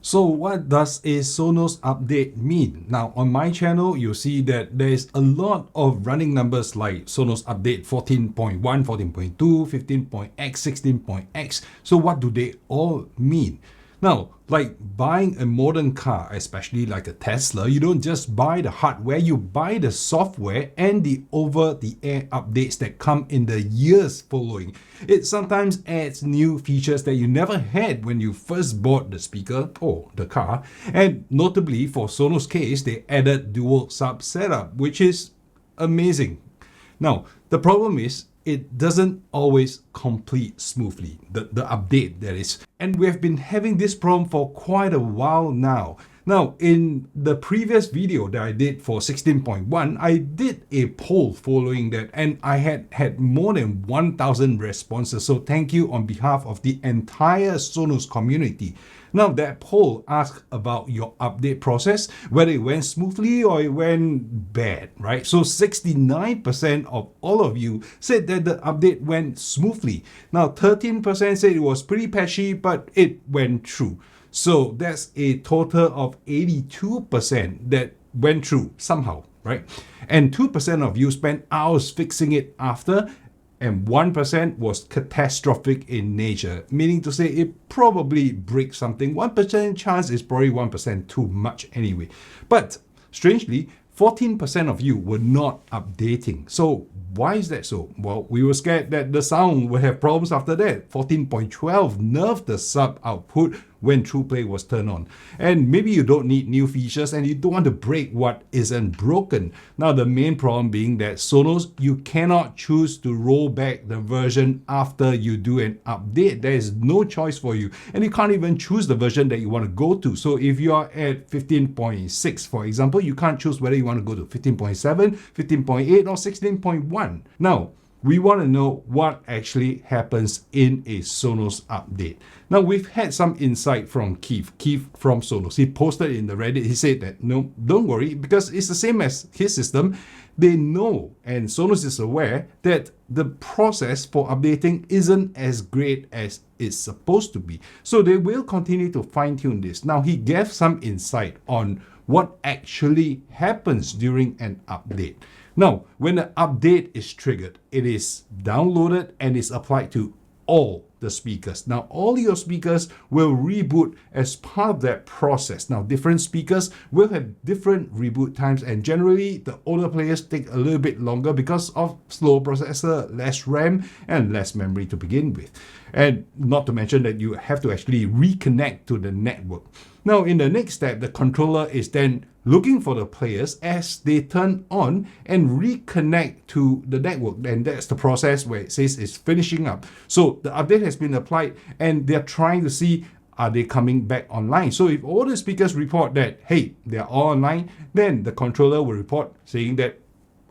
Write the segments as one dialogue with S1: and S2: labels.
S1: So what does a Sonos update mean? Now on my channel, you'll see that there's a lot of running numbers like Sonos update 14.1, 14.2, 15.x, 16.x. So what do they all mean? Now, like buying a modern car, especially like a Tesla, you don't just buy the hardware, you buy the software and the over-the-air updates that come in the years following. It sometimes adds new features that you never had when you first bought the speaker or the car. And notably for Sonos case, they added dual sub setup, which is amazing. Now, the problem is it doesn't always complete smoothly, the update that is. And we have been having this problem for quite a while now. Now, in the previous video that I did for 16.1, I did a poll following that and I had more than 1,000 responses. So thank you on behalf of the entire Sonos community. Now, that poll asked about your update process, whether it went smoothly or it went bad, right? So 69% of all of you said that the update went smoothly. Now, 13% said it was pretty patchy, but it went through. So that's a total of 82% that went through somehow, right? And 2% of you spent hours fixing it after, and 1% was catastrophic in nature, meaning to say it probably breaks something. 1% chance is probably 1% too much anyway. But strangely, 14% of you were not updating. So why is that so? Well, we were scared that the sound would have problems after that. 14.12 nerfed the sub output when TruePlay was turned on. And maybe you don't need new features and you don't want to break what isn't broken. Now, the main problem being that Sonos, you cannot choose to roll back the version after you do an update. There is no choice for you. And you can't even choose the version that you want to go to. So if you are at 15.6, for example, you can't choose whether you want to go to 15.7, 15.8, or 16.1. Now, we want to know what actually happens in a Sonos update. Now, we've had some insight from Keith from Sonos. He posted in the Reddit, he said that, no, don't worry, because it's the same as his system. They know, and Sonos is aware, that the process for updating isn't as great as it's supposed to be. So they will continue to fine-tune this. Now, he gave some insight on what actually happens during an update. Now, when the update is triggered, it is downloaded and is applied to all the speakers. Now, all your speakers will reboot as part of that process. Now, different speakers will have different reboot times, and generally, the older players take a little bit longer because of slow processor, less RAM, and less memory to begin with. And not to mention that you have to actually reconnect to the network. Now, in the next step, the controller is then looking for the players as they turn on and reconnect to the network. And that's the process where it says it's finishing up. So the update has been applied and they're trying to see, are they coming back online? So if all the speakers report that, hey, they're all online, then the controller will report saying that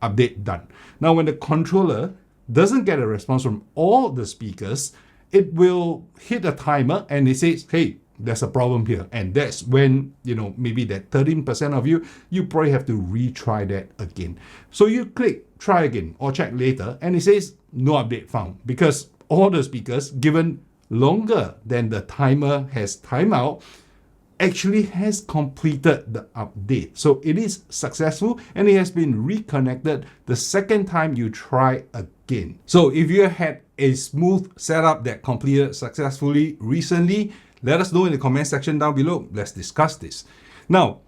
S1: update done. Now, when the controller doesn't get a response from all the speakers, it will hit a timer and it says, hey, there's a problem here. And that's when, maybe that 13% of you probably have to retry that again. So you click try again or check later and it says no update found, because all the speakers given longer than the timer has timed out actually has completed the update. So it is successful and it has been reconnected the second time you try again. So if you had a smooth setup that completed successfully recently, let us know in the comment section down below. Let's discuss this. Now,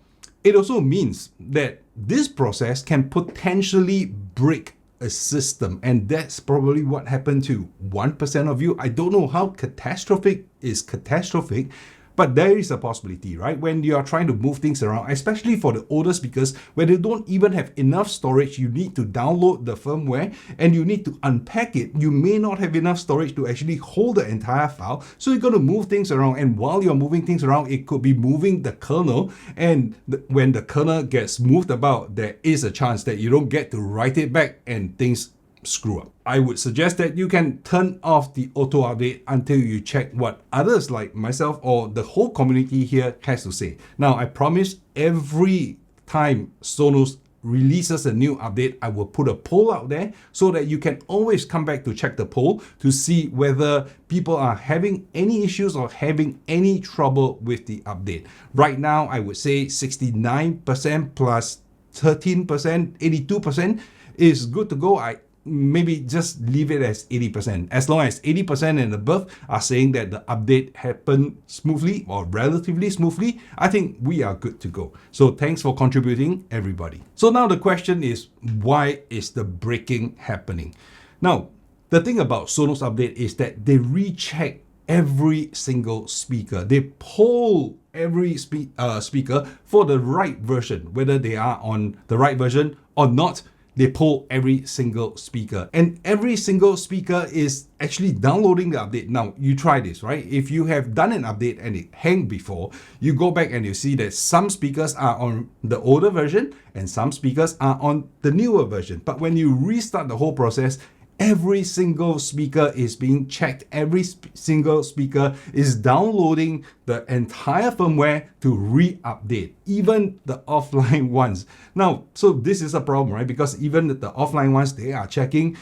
S1: it also means that this process can potentially break a system, and that's probably what happened to 1% of you. I don't know how catastrophic is catastrophic, but there is a possibility, right? When you are trying to move things around, especially for the older speakers, where they don't even have enough storage, you need to download the firmware and you need to unpack it. You may not have enough storage to actually hold the entire file. So you're going to move things around. And while you're moving things around, it could be moving the kernel. And when the kernel gets moved about, there is a chance that you don't get to write it back and things screw up. I would suggest that you can turn off the auto update until you check what others like myself or the whole community here has to say. Now, I promise every time Sonos releases a new update, I will put a poll out there so that you can always come back to check the poll to see whether people are having any issues or having any trouble with the update. Right now, I would say 69% plus 13%, 82% is good to go. I maybe just leave it as 80%. As long as 80% and above are saying that the update happened smoothly or relatively smoothly, I think we are good to go. So thanks for contributing, everybody. So now the question is, why is the breaking happening? Now, the thing about Sonos Update is that they recheck every single speaker. They poll every speaker for the right version, whether they are on the right version or not. They poll every single speaker, and every single speaker is actually downloading the update. Now, you try this, right? If you have done an update and it hanged before, you go back and you see that some speakers are on the older version and some speakers are on the newer version. But when you restart the whole process, every single speaker is being checked. Every single speaker is downloading the entire firmware to re-update, even the offline ones. Now, so this is a problem, right? Because even the offline ones, they are checking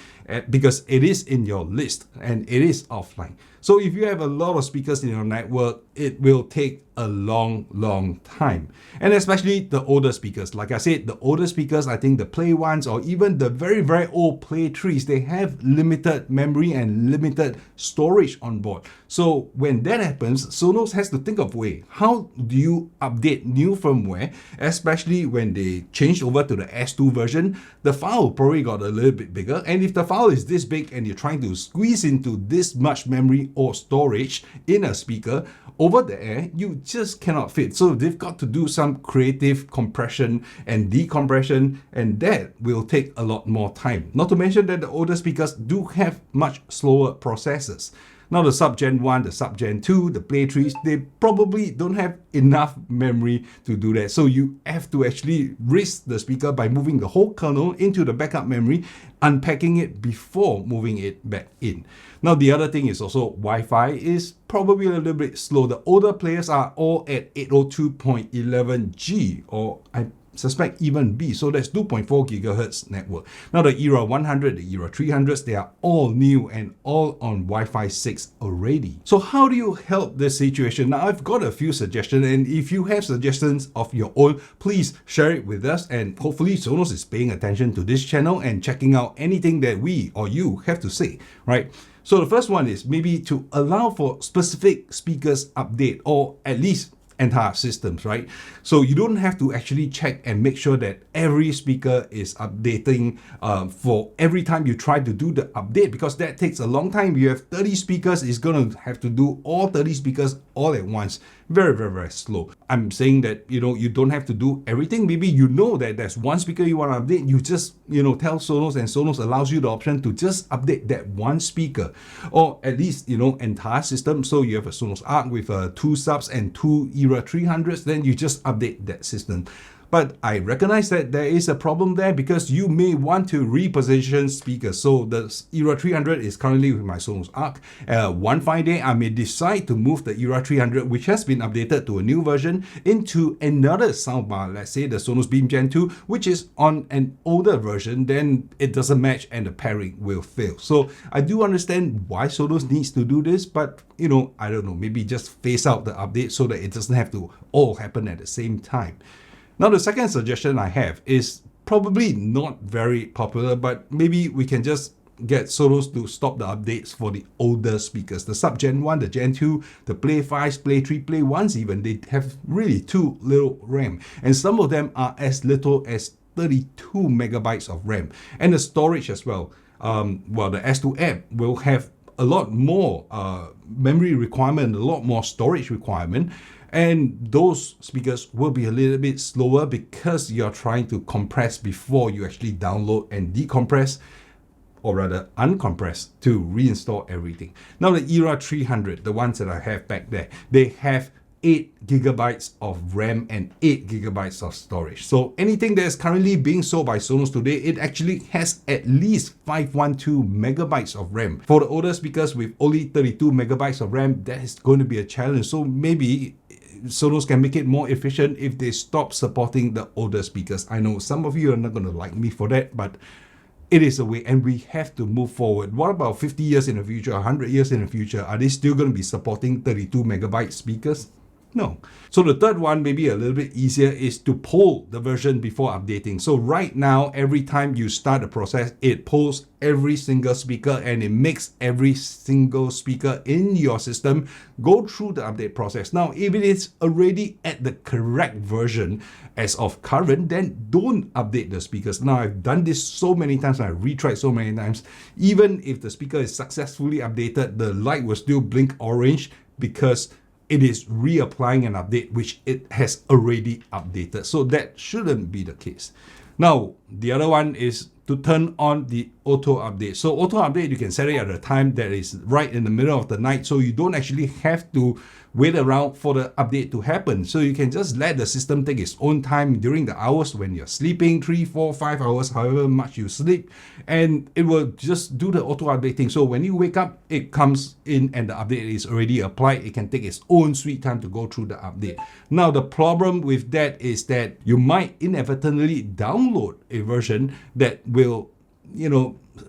S1: because it is in your list and it is offline. So if you have a lot of speakers in your network, it will take a long time. And especially the older speakers. Like I said, the older speakers, I think the Play 1s or even the very old Play 3s, they have limited memory and limited storage on board. So when that happens, Sonos has to think of a way. How do you update new firmware, especially when they changed over to the S2 version? The file probably got a little bit bigger. And if the file is this big and you're trying to squeeze into this much memory or storage in a speaker, over the air, you just cannot fit. So they've got to do some creative compression and decompression, and that will take a lot more time. Not to mention that the older speakers do have much slower processors. Now the Sub Gen 1, the Sub Gen 2, the Play 3s, they probably don't have enough memory to do that. So you have to actually risk the speaker by moving the whole kernel into the backup memory, unpacking it before moving it back in. Now the other thing is also Wi-Fi is probably a little bit slow. The older players are all at 802.11g, or I suspect even B, so that's 2.4 gigahertz network. Now the Era 100, the Era 300s, they are all new and all on Wi-Fi 6 already. So how do you help this situation? Now I've got a few suggestions, and if you have suggestions of your own, please share it with us, and hopefully Sonos is paying attention to this channel and checking out anything that we or you have to say, right? So the first one is maybe to allow for specific speakers update, or at least entire systems, right? So you don't have to actually check and make sure that every speaker is updating for every time you try to do the update, because that takes a long time. You have 30 speakers, it's going to have to do all 30 speakers all at once. Very slow. I'm saying that, you don't have to do everything. Maybe you know that there's one speaker you want to update, you just, tell Sonos, and Sonos allows you the option to just update that one speaker, or at least, entire system. So you have a Sonos Arc with 2 subs and 2 Era 300s, then you just update that system. But I recognize that there is a problem there, because you may want to reposition speakers. So the Era 300 is currently with my Sonos Arc. One fine day, I may decide to move the Era 300, which has been updated to a new version, into another soundbar. Let's say the Sonos Beam Gen 2, which is on an older version. Then it doesn't match and the pairing will fail. So I do understand why Sonos needs to do this, but I don't know, maybe just phase out the update so that it doesn't have to all happen at the same time. Now, the second suggestion I have is probably not very popular, but maybe we can just get Sonos to stop the updates for the older speakers. The Sub Gen 1, the Gen 2, the Play 5s, Play 3, Play 1s even, they have really too little RAM. And some of them are as little as 32 megabytes of RAM. And the storage as well. The S2 app will have a lot more memory requirement, a lot more storage requirement. And those speakers will be a little bit slower because you're trying to compress before you actually download and decompress, or rather uncompress, to reinstall everything. Now the Era 300, the ones that I have back there, they have 8 gigabytes of RAM and 8 gigabytes of storage. So anything that is currently being sold by Sonos today, it actually has at least 512 megabytes of RAM. For the older speakers with only 32 megabytes of RAM, that is going to be a challenge. So maybe Sonos can make it more efficient if they stop supporting the older speakers. I know some of you are not going to like me for that, but it is a way, and we have to move forward. What about 50 years in the future, 100 years in the future? Are they still going to be supporting 32 megabyte speakers? No. So the third one, maybe a little bit easier, is to poll the version before updating. So right now, every time you start the process, it polls every single speaker and it makes every single speaker in your system go through the update process. Now, if it is already at the correct version as of current, then don't update the speakers. Now, I've done this so many times, I've retried so many times. Even if the speaker is successfully updated, the light will still blink orange because it is reapplying an update which it has already updated. So that shouldn't be the case. Now, the other one is to turn on the auto update. So auto update, you can set it at a time that is right in the middle of the night, so you don't actually have to wait around for the update to happen. So you can just let the system take its own time during the hours when you're sleeping, 3, 4, 5 hours, however much you sleep, and it will just do the auto updating. So when you wake up, it comes in and the update is already applied. It can take its own sweet time to go through the update. Now, the problem with that is that you might inadvertently download a version that will,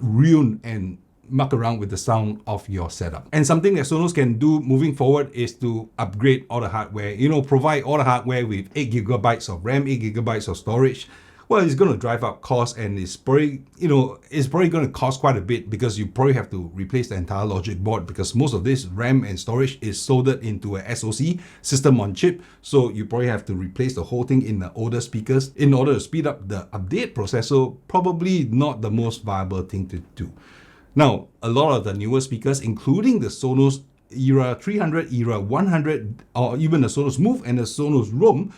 S1: ruin and muck around with the sound of your setup. And something that Sonos can do moving forward is to upgrade all the hardware, provide all the hardware with 8 gigabytes of RAM, 8 gigabytes of storage. Well, it's going to drive up costs, and it's probably going to cost quite a bit because you probably have to replace the entire logic board, because most of this RAM and storage is soldered into a SoC, system on chip. So you probably have to replace the whole thing in the older speakers in order to speed up the update process. So probably not the most viable thing to do. Now, a lot of the newer speakers, including the Sonos Era 300, Era 100, or even the Sonos Move and the Sonos Roam,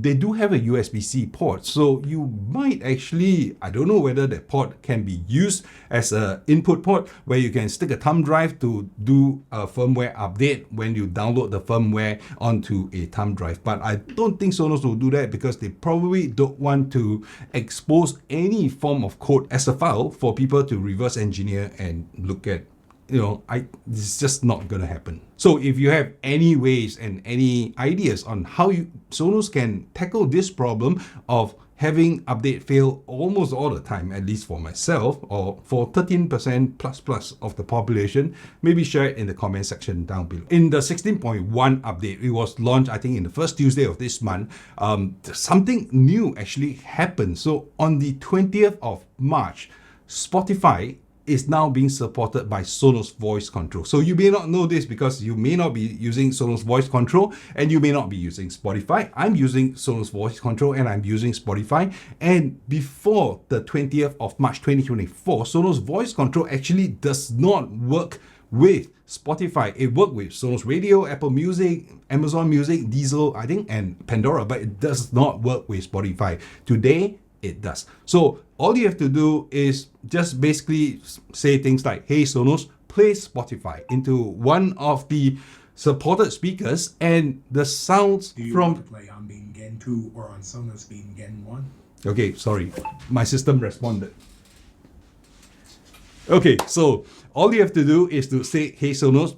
S1: they do have a USB-C port. So you might actually, I don't know whether that port can be used as an input port where you can stick a thumb drive to do a firmware update when you download the firmware onto a thumb drive. But I don't think Sonos will do that because they probably don't want to expose any form of code as a file for people to reverse engineer and look at. It's just not going to happen. So if you have any ways and any ideas on how Sonos can tackle this problem of having update fail almost all the time, at least for myself, or for 13% plus of the population, maybe share it in the comment section down below. In the 16.1 update, it was launched, I think, in the first Tuesday of this month. Something new actually happened. So on the 20th of March, Spotify is now being supported by Sonos Voice Control. So you may not know this because you may not be using Sonos Voice Control and you may not be using Spotify. I'm using Sonos Voice Control and I'm using Spotify. And before the 20th of March 2024, Sonos Voice Control actually does not work with Spotify. It worked with Sonos Radio, Apple Music, Amazon Music, Diesel, I think, and Pandora, but it does not work with Spotify. Today, it does. So all you have to do is just basically say things like, hey Sonos, play Spotify into one of the supported speakers, and the sounds
S2: Do you
S1: from...
S2: want to play on Beam Gen 2 or on Sonos Beam Gen 1?
S1: Okay, sorry. My system responded. Okay, so all you have to do is to say, hey Sonos,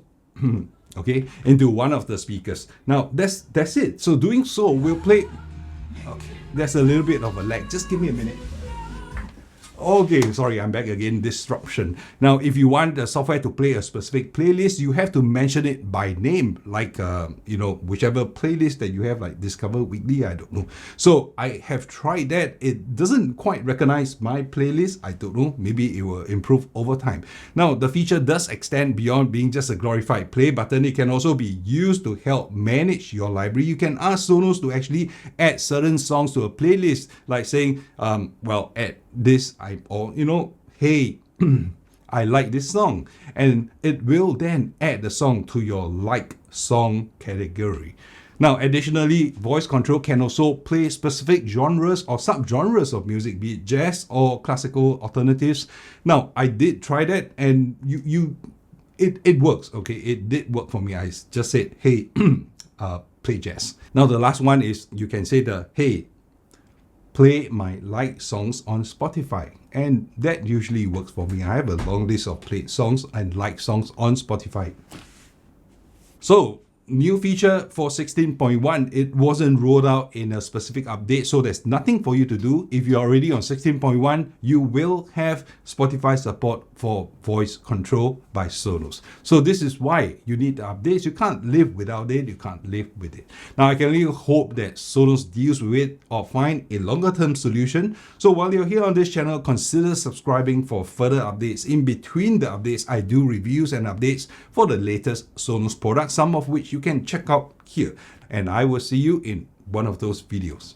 S1: okay, into one of the speakers. Now, that's it. So doing so, we'll play... Okay, there's a little bit of a lag. Just give me a minute. Okay, sorry, I'm back again. Disruption. Now, if you want the software to play a specific playlist, you have to mention it by name, like, whichever playlist that you have, like Discover Weekly, I don't know. So I have tried that. It doesn't quite recognize my playlist. I don't know. Maybe it will improve over time. Now, the feature does extend beyond being just a glorified play button. It can also be used to help manage your library. You can ask Sonos to actually add certain songs to a playlist, like saying, add this, hey, I like this song, and it will then add the song to your like song category. Now, additionally, voice control can also play specific genres or subgenres of music, be it jazz or classical alternatives. Now, I did try that, and it works. Okay, it did work for me. I just said, hey, play jazz. Now, the last one is you can say hey, play my like songs on Spotify, and that usually works for me. I have a long list of played songs and like songs on Spotify. So new feature for 16.1, it wasn't rolled out in a specific update, so there's nothing for you to do. If you're already on 16.1, you will have Spotify support for voice control by Sonos. So this is why you need the updates. You can't live without it. You can't live with it. Now, I can only hope that Sonos deals with it or find a longer term solution. So while you're here on this channel, consider subscribing for further updates. In between the updates, I do reviews and updates for the latest Sonos products, some of which you can check out here. And I will see you in one of those videos.